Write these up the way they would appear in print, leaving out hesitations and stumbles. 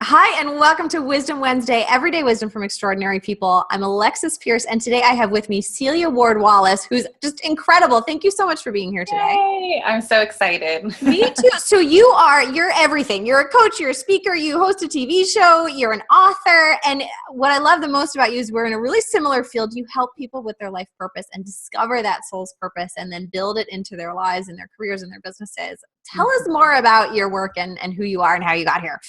Hi, and welcome to Wisdom Wednesday, everyday wisdom from extraordinary people. I'm Alexis Pierce, and today I have with me Celia Ward-Wallace, who's just incredible. Thank you so much for being here today. Yay! I'm so excited. Me too. So you're everything. You're a coach, you're a speaker, you host a TV show, you're an author. And what I love the most about you is we're in a really similar field. You help people with their life purpose and discover that soul's purpose and then build it into their lives and their careers and their businesses. Tell us more about your work and who you are and how you got here.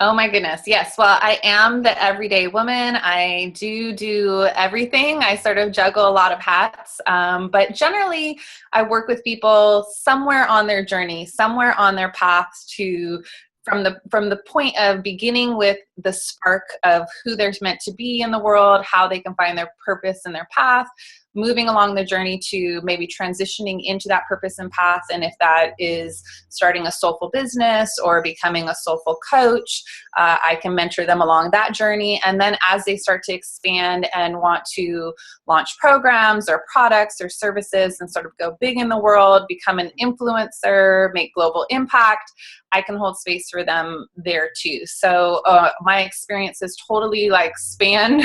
Oh my goodness. Yes. Well, I am the everyday woman. I do everything. I sort of juggle a lot of hats. But generally I work with people somewhere on their journey, somewhere on their path to from the point of beginning with the spark of who they're meant to be in the world, how they can find their purpose and their path, moving along the journey to maybe transitioning into that purpose and path. And if that is starting a soulful business or becoming a soulful coach, I can mentor them along that journey. And then as they start to expand and want to launch programs or products or services and sort of go big in the world, become an influencer, make global impact, I can hold space for them there too. So my experience has totally spanned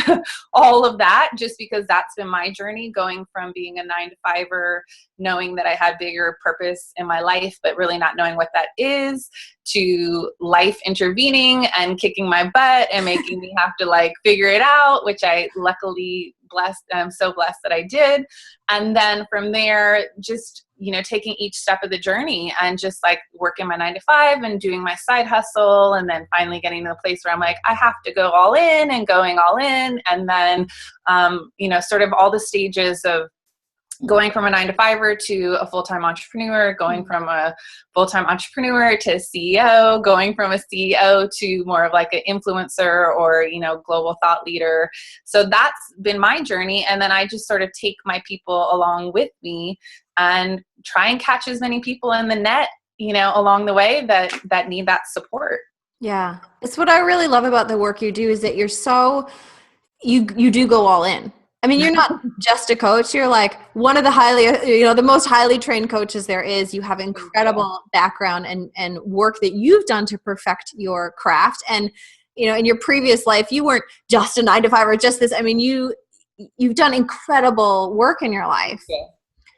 all of that, just because that's been my journey, going from being a 9-to-5er, knowing that I had bigger purpose in my life, but really not knowing what that is, to life intervening and kicking my butt and making me have to figure it out, which I luckily I'm so blessed that I did. And then from there, just, taking each step of the journey and just working my 9-to-5 and doing my side hustle. And then finally getting to the place where I'm I have to go all in and going all in. And then, sort of all the stages of going from a 9-to-5er to a full-time entrepreneur, going from a full-time entrepreneur to CEO, going from a CEO to more of an influencer or, global thought leader. So that's been my journey. And then I just sort of take my people along with me and try and catch as many people in the net, along the way that need that support. Yeah. It's what I really love about the work you do is that you do go all in. I mean, you're not just a coach. You're one of the most highly trained coaches there is. You have incredible background and work that you've done to perfect your craft. And, in your previous life, you weren't just a 9-to-5 or just this. I mean, you've done incredible work in your life. Yeah.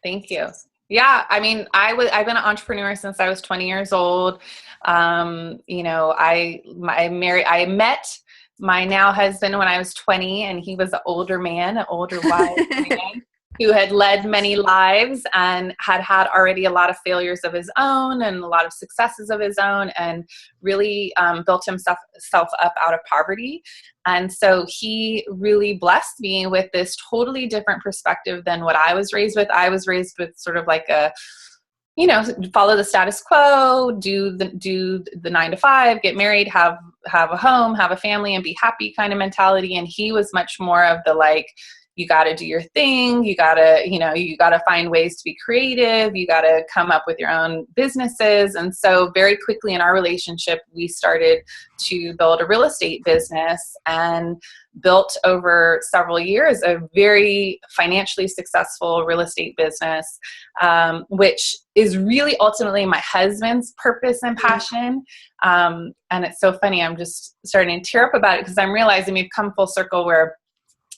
Thank you. Yeah. I mean, I've been an entrepreneur since I was 20 years old. I met my now husband when I was 20, and he was an older wise man who had led many lives and had already a lot of failures of his own and a lot of successes of his own, and really built himself up out of poverty. And so he really blessed me with this totally different perspective than what I was raised with. I was raised with sort of follow the status quo, do the 9-to-5, get married, have a home, have a family, and be happy kind of mentality. And he was much more of the you got to do your thing. You got to find ways to be creative. You got to come up with your own businesses. And so very quickly in our relationship, we started to build a real estate business and built over several years a very financially successful real estate business, which is really ultimately my husband's purpose and passion. And it's so funny. I'm just starting to tear up about it because I'm realizing we've come full circle where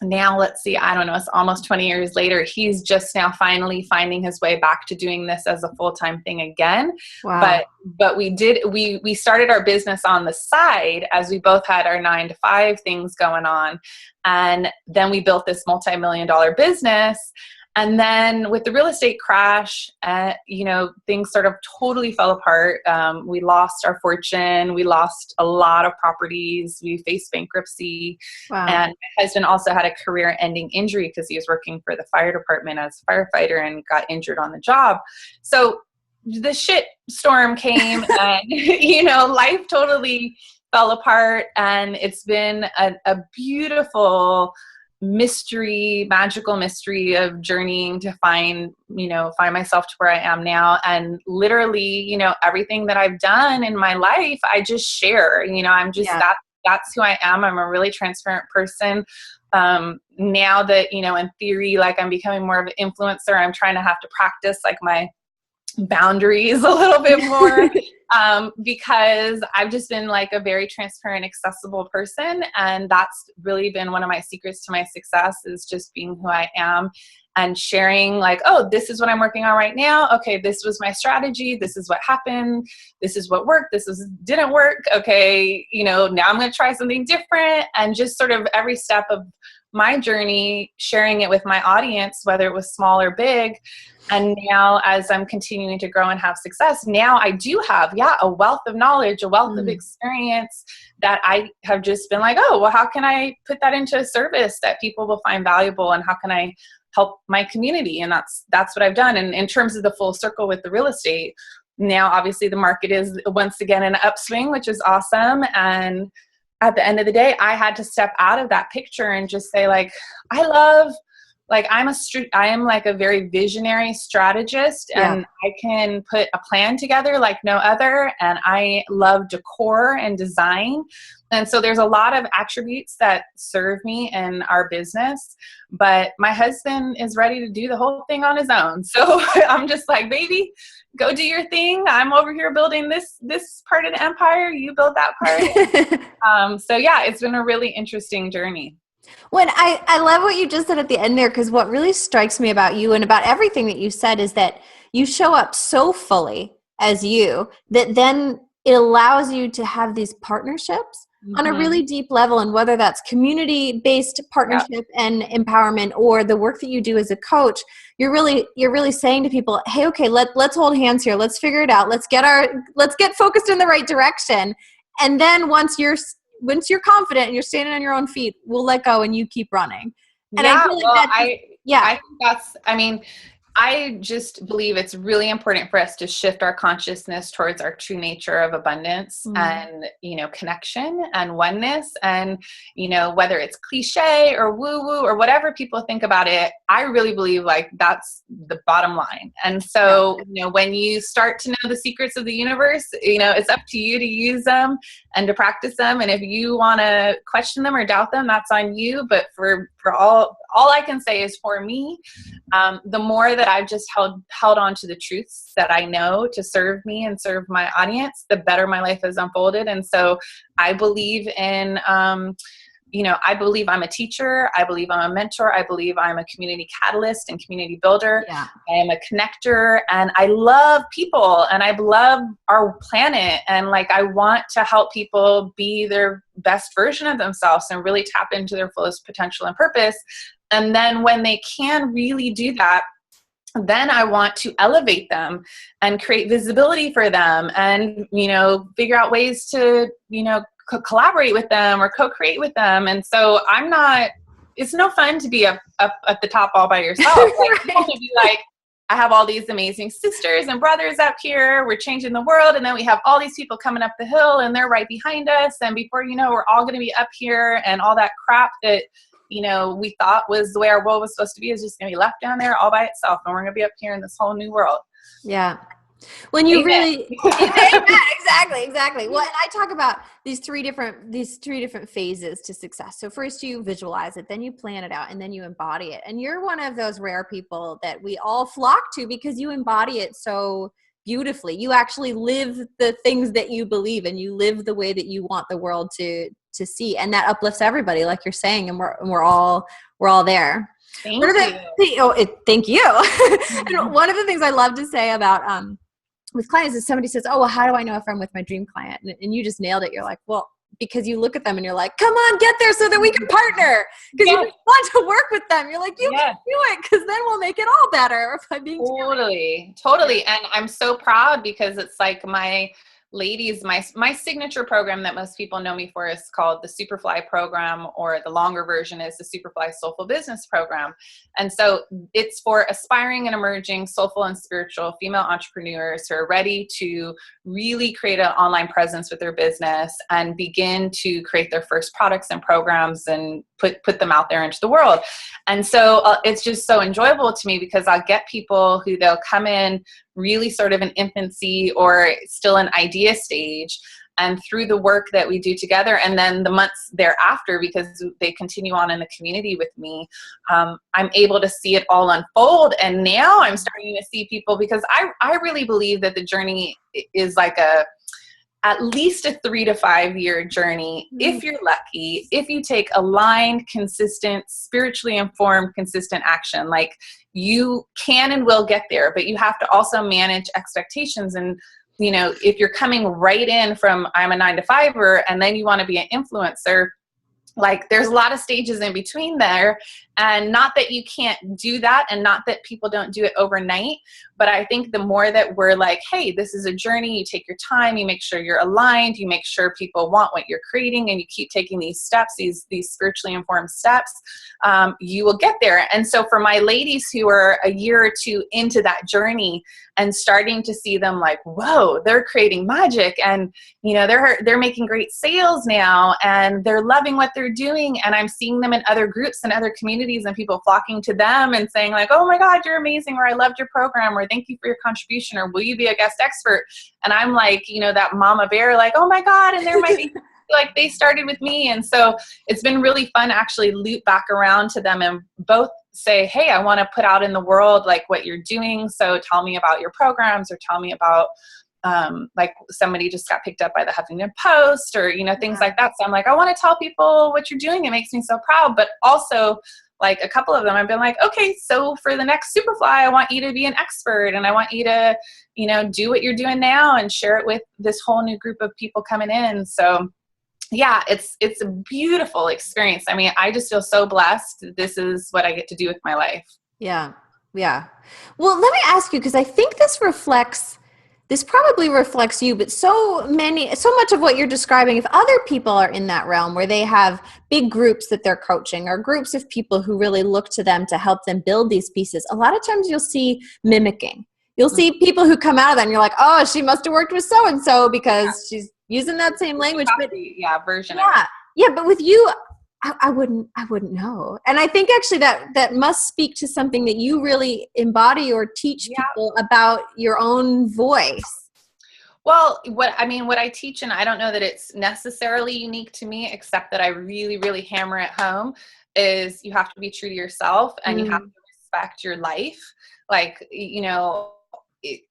now, let's see, I don't know, it's almost 20 years later, he's just now finally finding his way back to doing this as a full-time thing again. Wow. But we started our business on the side as we both had our 9-to-5 things going on. And then we built this multi-million-dollar business. And then with the real estate crash, things sort of totally fell apart. We lost our fortune. We lost a lot of properties. We faced bankruptcy. Wow. And my husband also had a career-ending injury because he was working for the fire department as a firefighter and got injured on the job. So the shit storm came and, life totally fell apart. And it's been a beautiful magical mystery of journeying to find myself to where I am now. And literally, everything that I've done in my life, I just share, I'm just, that's who I am. I'm a really transparent person. Now that, in theory, I'm becoming more of an influencer, I'm trying to have to practice my boundaries a little bit more. Because I've just been like a very transparent, accessible person. And that's really been one of my secrets to my success, is just being who I am and sharing like, oh, this is what I'm working on right now. Okay, this was my strategy. This is what happened. This is what worked. Didn't work. Okay, now I'm going to try something different. And just sort of every step of my journey, sharing it with my audience, whether it was small or big. And now as I'm continuing to grow and have success, now I do have, a wealth of knowledge, a wealth of experience that I have just been like, oh, well, how can I put that into a service that people will find valuable, and how can I help my community? And that's what I've done. And in terms of the full circle with the real estate, now obviously the market is once again in an upswing, which is awesome. And at the end of the day, I had to step out of that picture and just say like, I am like a very visionary strategist, and I can put a plan together like no other. And I love decor and design. And so there's a lot of attributes that serve me in our business, but my husband is ready to do the whole thing on his own. So I'm just like, baby, go do your thing. I'm over here building this part of the empire. You build that part. So yeah, it's been a really interesting journey. When I love what you just said at the end there, because what really strikes me about you and about everything that you said is that you show up so fully as you that then it allows you to have these partnerships on a really deep level. And whether that's community-based partnership and empowerment, or the work that you do as a coach, you're really saying to people, hey, okay, let's hold hands here. Let's figure it out. Let's get focused in the right direction. And then once you're confident and you're standing on your own feet, we'll let go and you keep running. And I feel like I think I just believe it's really important for us to shift our consciousness towards our true nature of abundance and, connection and oneness. And, whether it's cliche or woo woo or whatever people think about it, I really believe like that's the bottom line. And so, when you start to know the secrets of the universe, it's up to you to use them and to practice them. And if you want to question them or doubt them, that's on you. But for all I can say is, for me, the more that I've just held on to the truths that I know to serve me and serve my audience, the better my life has unfolded. And so I believe in, I believe I'm a teacher. I believe I'm a mentor. I believe I'm a community catalyst and community builder. Yeah. I am a connector, and I love people, and I love our planet. And like, I want to help people be their best version of themselves and really tap into their fullest potential and purpose. And then when they can really do that, then I want to elevate them and create visibility for them and, figure out ways to, collaborate with them or co-create with them. And so it's no fun to be up at the top all by yourself. Like, you want to be like, I have all these amazing sisters and brothers up here. We're changing the world. And then we have all these people coming up the hill and they're right behind us. And before you know, we're all going to be up here, and all that crap that, we thought was the way our world was supposed to be is just going to be left down there all by itself. And we're going to be up here in this whole new world. Yeah. When you really, exactly. Well, and I talk about these three different phases to success. So first you visualize it, then you plan it out, and then you embody it. And you're one of those rare people that we all flock to because you embody it so beautifully. You actually live the things that you believe, and you live the way that you want the world to see, and that uplifts everybody, like you're saying. And we're all there. Thank you. Thank you. And one of the things I love to say about with clients is somebody says, oh, well, how do I know if I'm with my dream client? And you just nailed it. You're like, well, because you look at them and you're like, come on, get there so that we can partner. Because you want to work with them. You're like, you can do it, because then we'll make it all better by being totally. And I'm so proud, because it's like my ladies, my signature program that most people know me for is called the Superfly program, or the longer version is the Superfly Soulful Business program. And so it's for aspiring and emerging soulful and spiritual female entrepreneurs who are ready to really create an online presence with their business and begin to create their first products and programs and put them out there into the world. And so it's just so enjoyable to me, because I'll get people who they'll come in really sort of in infancy or still an idea stage. and through the work that we do together, and then the months thereafter, because they continue on in the community with me, I'm able to see it all unfold. And now I'm starting to see people, because I really believe that the journey is like at least a 3 to 5 year journey. If you're lucky, if you take aligned, consistent, spiritually informed, consistent action, like you can and will get there, but you have to also manage expectations. And, you know, if you're coming right in from, I'm a 9 to 5er, and then you want to be an influencer, like there's a lot of stages in between there. And not that you can't do that, and not that people don't do it overnight, but I think the more that we're like, hey, this is a journey, you take your time, you make sure you're aligned, you make sure people want what you're creating, and you keep taking these steps, these spiritually informed steps, you will get there. And so for my ladies who are a year or two into that journey and starting to see them like, whoa, they're creating magic, and you know, they're making great sales now, and they're loving what they're doing, and I'm seeing them in other groups and other communities, and people flocking to them and saying like, oh my God, you're amazing, or I loved your program, or thank you for your contribution, or will you be a guest expert? And I'm like, you know, that mama bear, like, oh my God, and there might be like they started with me. And so it's been really fun to actually loop back around to them and both say, hey, I want to put out in the world like what you're doing, so tell me about your programs, or tell me about like somebody just got picked up by the Huffington Post, or, you know, things like that. So I'm like, I want to tell people what you're doing. It makes me so proud. But also, like a couple of them, I've been like, okay, so for the next Superfly, I want you to be an expert, and I want you to, you know, do what you're doing now and share it with this whole new group of people coming in. So yeah, it's a beautiful experience. I mean, I just feel so blessed. This is what I get to do with my life. Yeah. Yeah. Well, let me ask you, because I think this probably reflects you, but so much of what you're describing, if other people are in that realm where they have big groups that they're coaching, or groups of people who really look to them to help them build these pieces, a lot of times you'll see mimicking. You'll see people who come out of that and you're like, oh, she must have worked with so-and-so because she's using that same language. But version. Yeah. But with you, I wouldn't know. And I think actually that must speak to something that you really embody or teach people about your own voice. Well, what I teach, and I don't know that it's necessarily unique to me, except that I really, really hammer it home, is you have to be true to yourself, and you have to respect your life. Like, you know,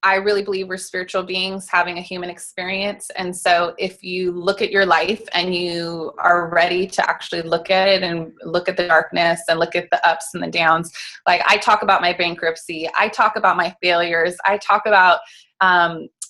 I really believe we're spiritual beings having a human experience. And so if you look at your life and you are ready to actually look at it and look at the darkness and look at the ups and the downs, like I talk about my bankruptcy, I talk about my failures, I talk about,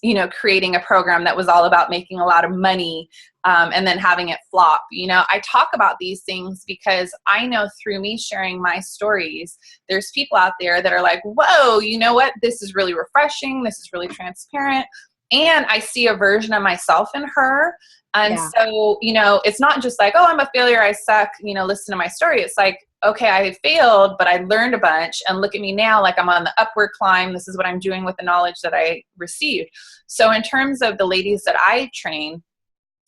you know, creating a program that was all about making a lot of money, and then having it flop. You know, I talk about these things because I know through me sharing my stories, there's people out there that are like, whoa, you know what? This is really refreshing. This is really transparent. And I see a version of myself in her. And so, you know, it's not just like, oh, I'm a failure, I suck, you know, listen to my story. It's like, okay, I failed, but I learned a bunch, and look at me now, like I'm on the upward climb. This is what I'm doing with the knowledge that I received. So in terms of the ladies that I train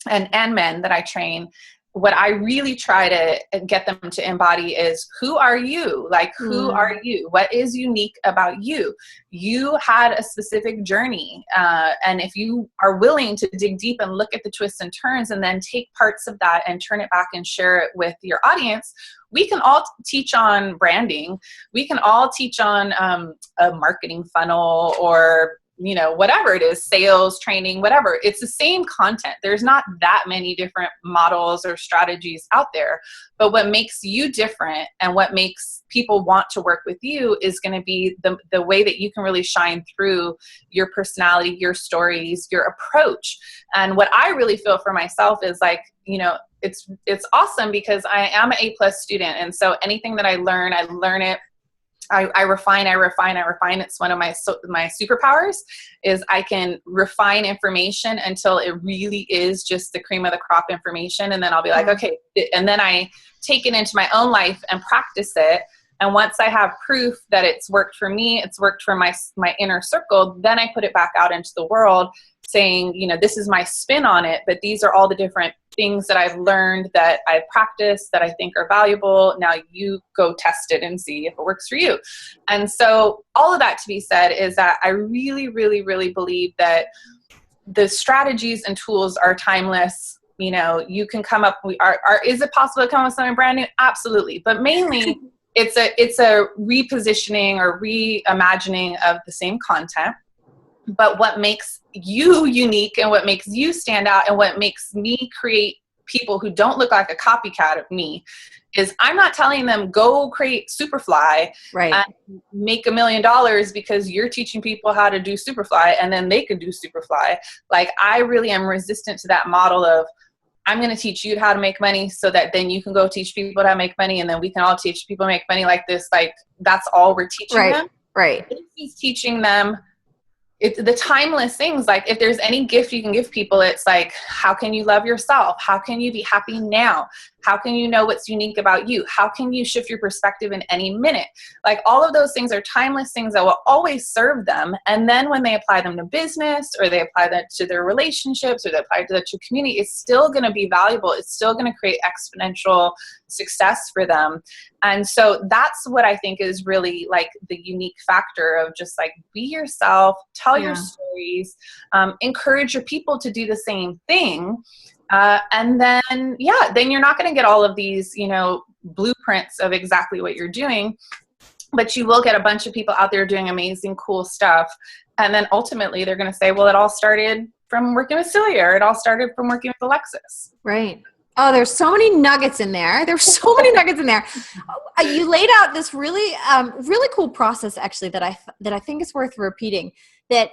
and men that I train, what I really try to get them to embody is, who are you? Like, who are you? What is unique about you? You had a specific journey. And if you are willing to dig deep and look at the twists and turns, and then take parts of that and turn it back and share it with your audience, we can all teach on branding. We can all teach on a marketing funnel, or, you know, whatever it is, sales training, whatever. It's the same content. There's not that many different models or strategies out there. But what makes you different and what makes people want to work with you is going to be the way that you can really shine through your personality, your stories, your approach. And what I really feel for myself is like, you know, it's awesome because I am an A+ student. And so anything that I learn it. I refine. It's one of my superpowers, is I can refine information until it really is just the cream of the crop information. And then I'll be like, okay. And then I take it into my own life and practice it. And once I have proof that it's worked for me, it's worked for my inner circle, then I put it back out into the world saying, you know, this is my spin on it, but these are all the different things that I've learned, that I've practiced, that I think are valuable. Now you go test it and see if it works for you. And so all of that to be said is that I really, really, really believe that the strategies and tools are timeless. You know, you can come up, is it possible to come up with something brand new? Absolutely. But mainly it's a repositioning or reimagining of the same content. But what makes you unique and what makes you stand out and what makes me create people who don't look like a copycat of me is I'm not telling them go create Superfly and make $1 million because you're teaching people how to do Superfly and then they can do Superfly. Like, I really am resistant to that model of I'm going to teach you how to make money so that then you can go teach people how to make money and then we can all teach people to make money like this. Like, that's all we're teaching them. Right. This is teaching them the timeless things. Like, if there's any gift you can give people, it's like, how can you love yourself? How can you be happy now? How can you know what's unique about you? How can you shift your perspective in any minute? Like, all of those things are timeless things that will always serve them. And then when they apply them to business or they apply that to their relationships or they apply that to community, it's still going to be valuable. It's still going to create exponential success for them. And so that's what I think is really like the unique factor of just like, be yourself, tell your stories, encourage your people to do the same thing. And then, then you're not going to get all of these, you know, blueprints of exactly what you're doing, but you will get a bunch of people out there doing amazing, cool stuff. And then ultimately they're going to say, well, it all started from working with Celia, or it all started from working with Alexis. Right. Oh, there's so many nuggets in there. There's so many nuggets in there. You laid out this really, really cool process actually that I think is worth repeating. That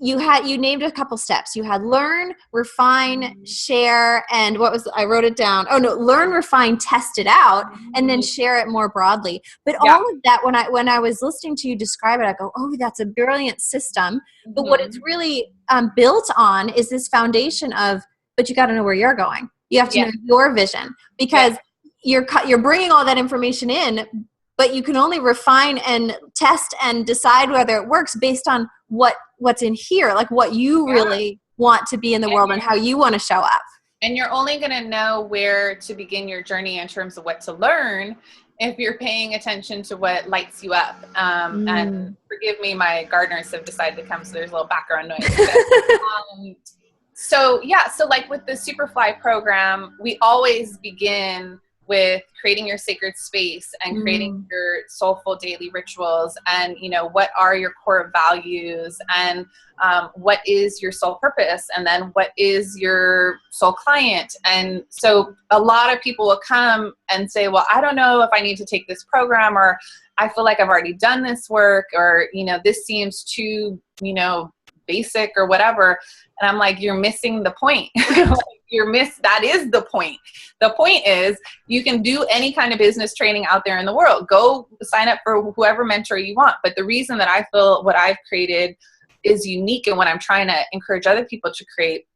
you named a couple steps. You had learn, refine, share, and I wrote it down. Oh no, learn, refine, test it out, and then share it more broadly. But all of that, when I was listening to you describe it, I go, oh, that's a brilliant system. But what it's really built on is this foundation of, but you got to know where you're going. You have to know your vision, because you're bringing all that information in, but you can only refine and test and decide whether it works based on what's in here, like what you really want to be in the world and how you want to show up. And you're only going to know where to begin your journey in terms of what to learn if you're paying attention to what lights you up. And forgive me, my gardeners have decided to come, so there's a little background noise. So like with the Superfly program, we always begin with creating your sacred space and creating your soulful daily rituals, and, you know, what are your core values, and what is your soul purpose, and then what is your soul client. And so a lot of people will come and say, well, I don't know if I need to take this program, or I feel like I've already done this work, or, you know, this seems too, you know, basic or whatever. And I'm like, you're missing the point. That is the point. The point is you can do any kind of business training out there in the world. Go sign up for whoever mentor you want. But the reason that I feel what I've created is unique and what I'm trying to encourage other people to create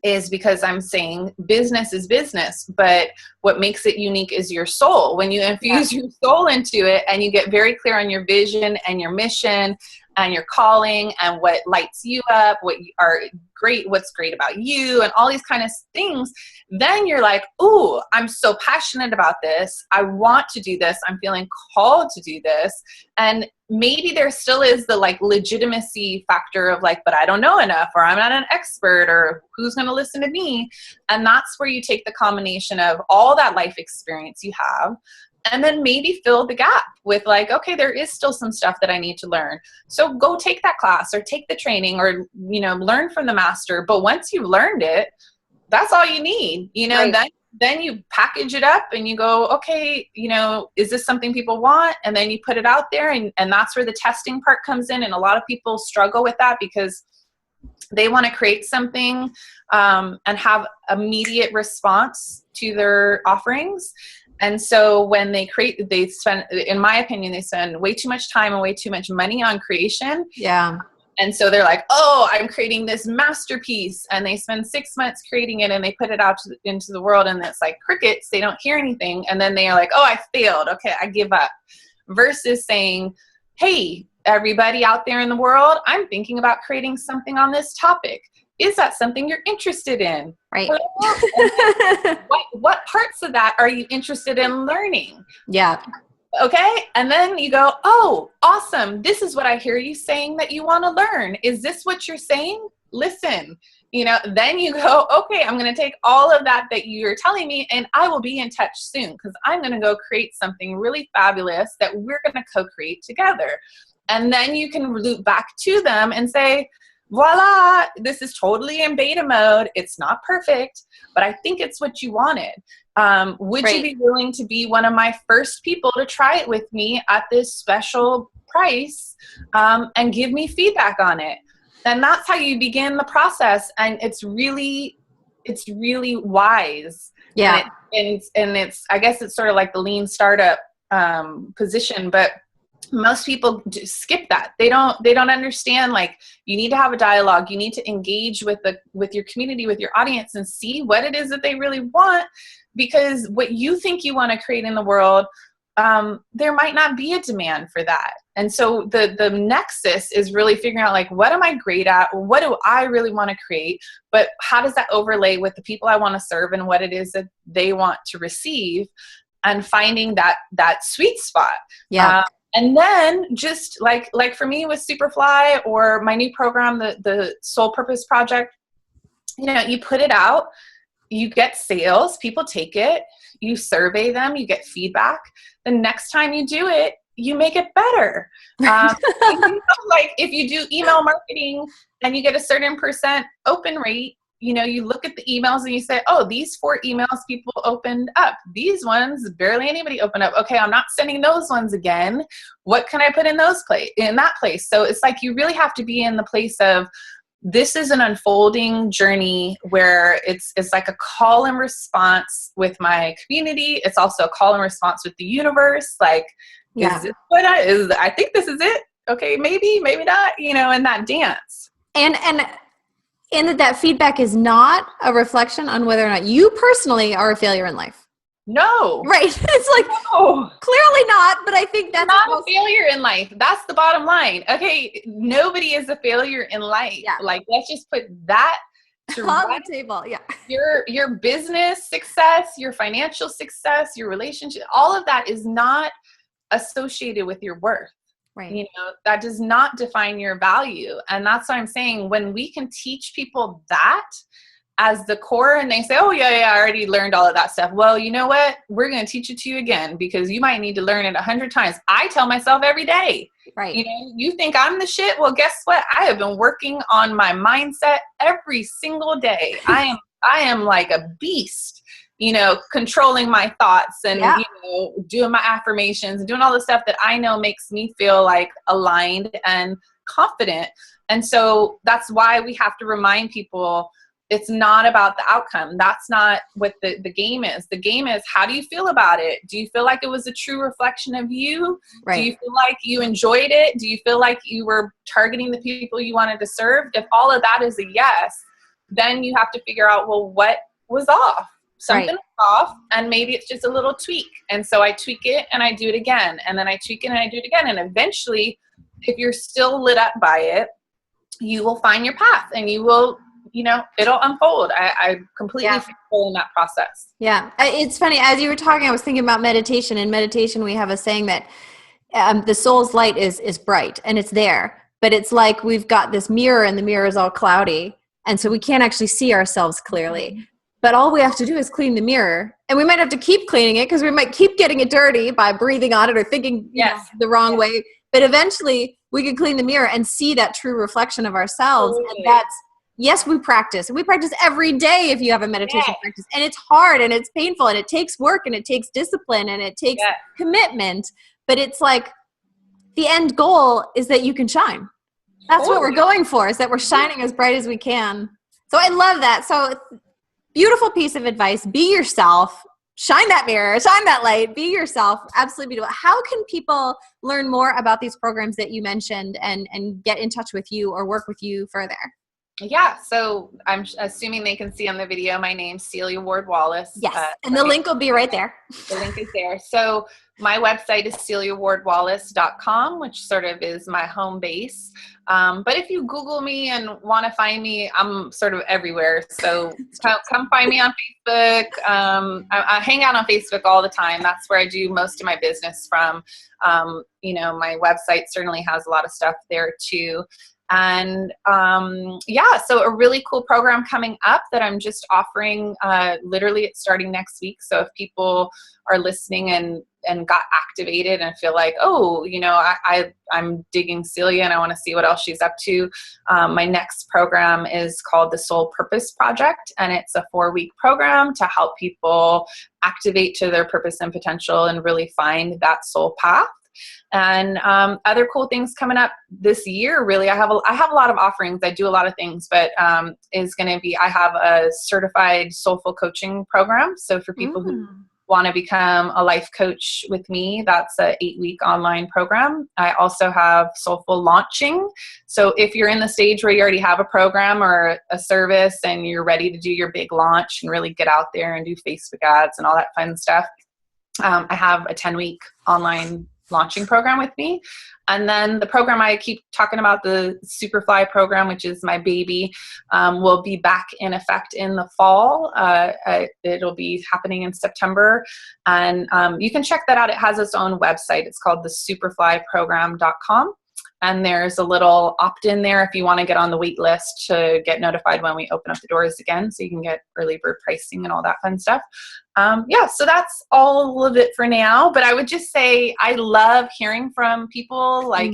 is because I'm saying business is business, but what makes it unique is your soul. When you infuse your soul into it and you get very clear on your vision and your mission and your calling and what lights you up, what's great about you, and all these kind of things, then you're like, ooh, I'm so passionate about this. I want to do this. I'm feeling called to do this. And maybe there still is the like legitimacy factor of like, but I don't know enough, or I'm not an expert, or who's going to listen to me? And that's where you take the combination of all that life experience you have, and then maybe fill the gap with like, okay, there is still some stuff that I need to learn. So go take that class or take the training or, you know, learn from the master. But once you've learned it, that's all you need, you know, then you package it up and you go, okay, you know, is this something people want? And then you put it out there, and that's where the testing part comes in. And a lot of people struggle with that because they want to create something and have immediate response to their offerings. And so when they spend, in my opinion, they spend way too much time and way too much money on creation. Yeah. And so they're like, oh, I'm creating this masterpiece. And they spend 6 months creating it and they put it out into the world, and it's like crickets. They don't hear anything. And then they are like, oh, I failed. Okay, I give up. Versus saying, hey, everybody out there in the world, I'm thinking about creating something on this topic. Is that something you're interested in? Right. What parts of that are you interested in learning? Yeah. Okay. And then you go, oh, awesome. This is what I hear you saying that you want to learn. Is this what you're saying? listen, then you go, okay, I'm going to take all of that you're telling me, and I will be in touch soon, because I'm going to go create something really fabulous that we're going to co-create together. And then you can loop back to them and say, voila, this is totally in beta mode. It's not perfect, but I think it's what you wanted. Would you be willing to be one of my first people to try it with me at this special price, and give me feedback on it? And that's how you begin the process. And it's really wise. Yeah. And it's, I guess it's sort of like the lean startup position, but most people just skip that. They don't understand, like, you need to have a dialogue. You need to engage with your community, with your audience, and see what it is that they really want, because what you think you want to create in the world, there might not be a demand for that. And so the nexus is really figuring out, like, what am I great at? What do I really want to create? But how does that overlay with the people I want to serve and what it is that they want to receive, and finding that sweet spot. Yeah. And then just like for me with Superfly, or my new program, the Soul Purpose Project, you put it out, you get sales, people take it, you survey them, you get feedback. The next time you do it, you make it better. Like if you do email marketing and you get a certain % open rate, you look at the emails and you say, oh, these 4 emails people opened up. These ones, barely anybody opened up. Okay, I'm not sending those ones again. What can I put in that place? So it's like you really have to be in the place of, this is an unfolding journey where it's like a call and response with my community. It's also a call and response with the universe. Like, is this what I think this is it? Okay, maybe not, in that dance. And that feedback is not a reflection on whether or not you personally are a failure in life. No. Right. It's like, no. Clearly not, but I think that's not a failure in life. That's the bottom line. Okay, nobody is a failure in life. Yeah. Like, let's just put that on the table. Yeah. Your business success, your financial success, your relationship, all of that is not associated with your worth. Right. That does not define your value. And that's what I'm saying. When we can teach people that as the core, and they say, oh yeah, I already learned all of that stuff. Well, you know what? We're going to teach it to you again, because you might need to learn it 100 times. I tell myself every day, right. You think I'm the shit? Well, guess what? I have been working on my mindset every single day. I am like a beast, controlling my thoughts and, doing my affirmations and doing all the stuff that I know makes me feel like aligned and confident. And so that's why we have to remind people, it's not about the outcome. That's not what the game is. The game is, how do you feel about it? Do you feel like it was a true reflection of you? Right. Do you feel like you enjoyed it? Do you feel like you were targeting the people you wanted to serve? If all of that is a yes, then you have to figure out, well, what was off? Something was off, and maybe it's just a little tweak. And so I tweak it and I do it again. And then I tweak it and I do it again. And eventually, if you're still lit up by it, you will find your path, and you will, it'll unfold. I completely feel in that process. Yeah. It's funny. As you were talking, I was thinking about meditation. In meditation, we have a saying that the soul's light is bright, and it's there. But it's like we've got this mirror, and the mirror is all cloudy. And so we can't actually see ourselves clearly. But all we have to do is clean the mirror. And we might have to keep cleaning it, because we might keep getting it dirty by breathing on it or thinking the wrong way. But eventually we can clean the mirror and see that true reflection of ourselves. Totally. And that's, yes, we practice. We practice every day if you have a meditation practice. And it's hard, and it's painful, and it takes work, and it takes discipline, and it takes commitment. But it's like the end goal is that you can shine. That's what we're going for, is that we're shining as bright as we can. So I love that. So beautiful piece of advice. Be yourself. Shine that mirror. Shine that light. Be yourself. Absolutely beautiful. How can people learn more about these programs that you mentioned and get in touch with you or work with you further? Yeah, so I'm assuming they can see on the video, my name's Celia Ward-Wallace. Yes, and the link will be right there. The link is there. So my website is celiawardwallace.com, which sort of is my home base. But if you Google me and want to find me, I'm sort of everywhere. So come find me on Facebook. I hang out on Facebook all the time. That's where I do most of my business from. My website certainly has a lot of stuff there too. And yeah, so a really cool program coming up that I'm just offering. Literally, it's starting next week. So if people are listening and got activated and feel like, oh, I'm digging Celia and I want to see what else she's up to. My next program is called the Soul Purpose Project, and it's a 4-week program to help people activate to their purpose and potential and really find that soul path. And other cool things coming up this year, really, I have a lot of offerings. I do a lot of things, but is going to be, I have a certified soulful coaching program. So for people who want to become a life coach with me, that's a 8-week online program. I also have Soulful Launching. So if you're in the stage where you already have a program or a service and you're ready to do your big launch and really get out there and do Facebook ads and all that fun stuff, I have a 10-week online launching program with me. And then the program I keep talking about, the Superfly program, which is my baby, will be back in effect in the fall. It'll be happening in September. And you can check that out. It has its own website. It's called the superflyprogram.com. And there's a little opt-in there if you want to get on the wait list to get notified when we open up the doors again, so you can get early bird pricing and all that fun stuff. Yeah, so that's all of it for now. But I would just say I love hearing from people. Like,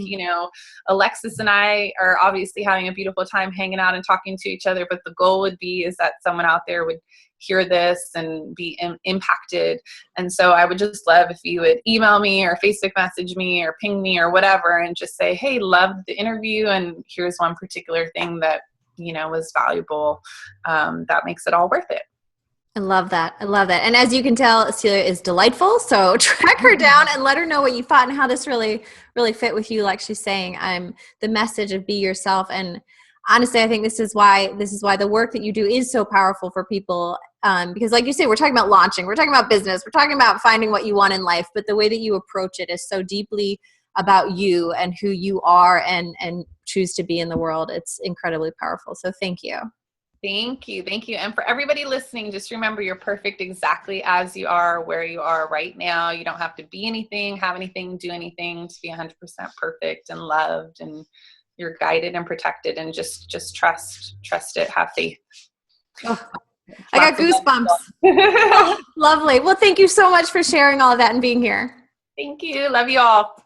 Alexis and I are obviously having a beautiful time hanging out and talking to each other. But the goal would be is that someone out there would hear this and be impacted. And so I would just love if you would email me or Facebook message me or ping me or whatever and just say, hey, loved the interview, and here's one particular thing that was valuable, that makes it all worth it. I love that. I love that. And as you can tell, Celia is delightful. So track her down and let her know what you thought and how this really, really fit with you. Like she's saying, the message of be yourself. And honestly, I think this is why the work that you do is so powerful for people. Because like you say, we're talking about launching, we're talking about business, we're talking about finding what you want in life. But the way that you approach it is so deeply about you and who you are and choose to be in the world. It's incredibly powerful. So thank you. Thank you. Thank you. And for everybody listening, just remember you're perfect exactly as you are, where you are right now. You don't have to be anything, have anything, do anything to be 100% perfect and loved, and you're guided and protected, and just trust it. Have faith. Oh, I got goosebumps. Lovely. Well, thank you so much for sharing all of that and being here. Thank you. Love you all.